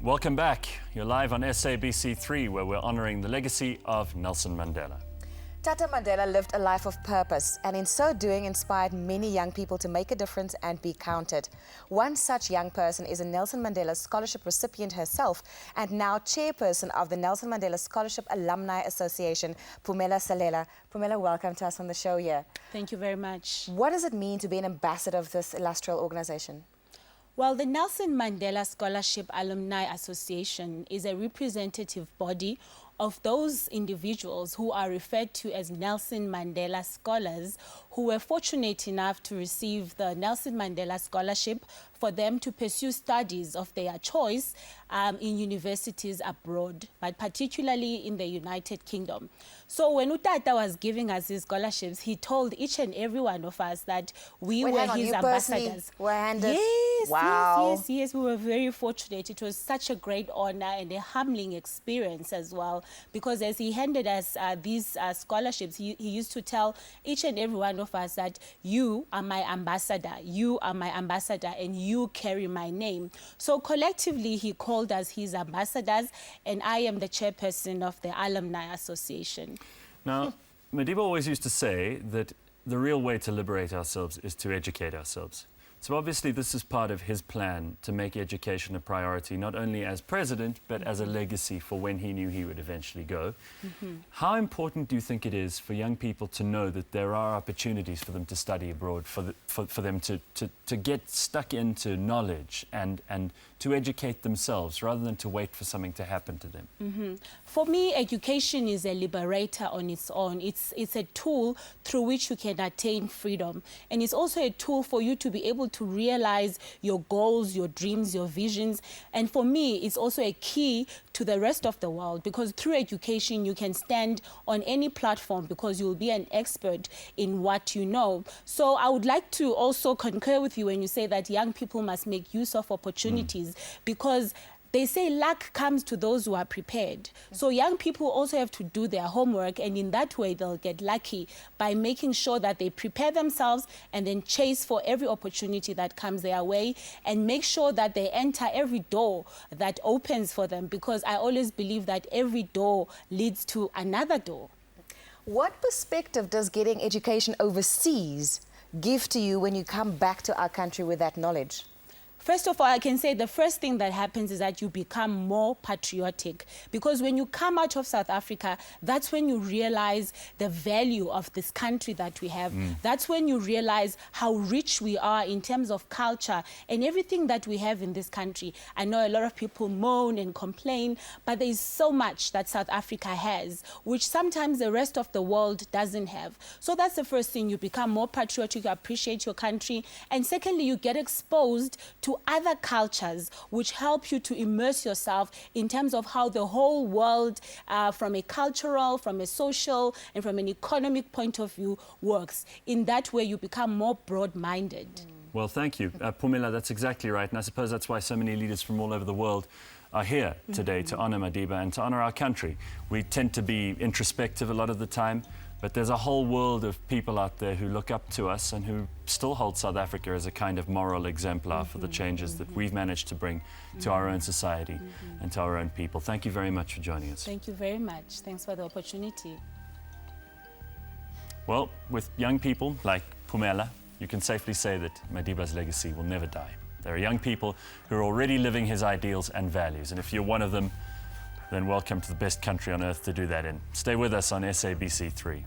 Welcome back. You're live on SABC3, where we're honoring the legacy of Nelson Mandela. Tata Mandela lived a life of purpose and in so doing inspired many young people to make a difference and be counted. One such young person is a Nelson Mandela Scholarship recipient herself and now chairperson of the Nelson Mandela Scholarship Alumni Association, Phumela Salela. Phumela, welcome to us on the show here. Thank you very much. What does it mean to be an ambassador of this illustrious organization? Well, the Nelson Mandela Scholarship Alumni Association is a representative body of those individuals who are referred to as Nelson Mandela Scholars, who were fortunate enough to receive the Nelson Mandela Scholarship for them to pursue studies of their choice in universities abroad, but particularly in the United Kingdom. So when Utata was giving us his scholarships, he told each and every one of us that we were his ambassadors. Were handed? Yes, wow. yes, we were very fortunate. It was such a great honor and a humbling experience as well, because as he handed us these scholarships, he used to tell each and every one of us that you are my ambassador, and you carry my name. So collectively, he called us his ambassadors, and I am the chairperson of the Alumni Association. Now, Madiba always used to say that the real way to liberate ourselves is to educate ourselves. So obviously this is part of his plan to make education a priority, not only as president, but as a legacy for when he knew he would eventually go. How important do you think it is for young people to know that there are opportunities for them to study abroad, for them to get stuck into knowledge and to educate themselves rather than to wait for something to happen to them? For me, education is a liberator on its own. It's a tool through which you can attain freedom. And it's also a tool for you to be able to realize your goals, your dreams, your visions. And for me, it's also a key to the rest of the world, because through education, you can stand on any platform because you'll be an expert in what you know. So I would like to also concur with you when you say that young people must make use of opportunities, because they say luck comes to those who are prepared. So young people also have to do their homework, and in that way they'll get lucky by making sure that they prepare themselves and then chase for every opportunity that comes their way and make sure that they enter every door that opens for them, because I always believe that every door leads to another door. What perspective does getting education overseas give to you when you come back to our country with that knowledge? First of all, I can say the first thing that happens is that you become more patriotic, because when you come out of South Africa, that's when you realize the value of this country that we have. That's when you realize how rich we are in terms of culture and everything that we have in this country. I know a lot of people moan and complain, but there is so much that South Africa has, which sometimes the rest of the world doesn't have. So that's the first thing. You become more patriotic, you appreciate your country. And secondly, you get exposed to other cultures, which help you to immerse yourself in terms of how the whole world, from a cultural, from a social, and from an economic point of view, works. In that way, you become more broad-minded. Well, thank you. Phumela, that's exactly right. And I suppose that's why so many leaders from all over the world are here today to honor Madiba and to honor our country. We tend to be introspective a lot of the time, but there's a whole world of people out there who look up to us and who still hold South Africa as a kind of moral exemplar for the changes that we've managed to bring to our own society and to our own people. Thank you very much for joining us. Thank you very much. Thanks for the opportunity. Well, with young people like Phumela, you can safely say that Madiba's legacy will never die. There are young people who are already living his ideals and values, and if you're one of them, then welcome to the best country on earth to do that in. Stay with us on SABC3.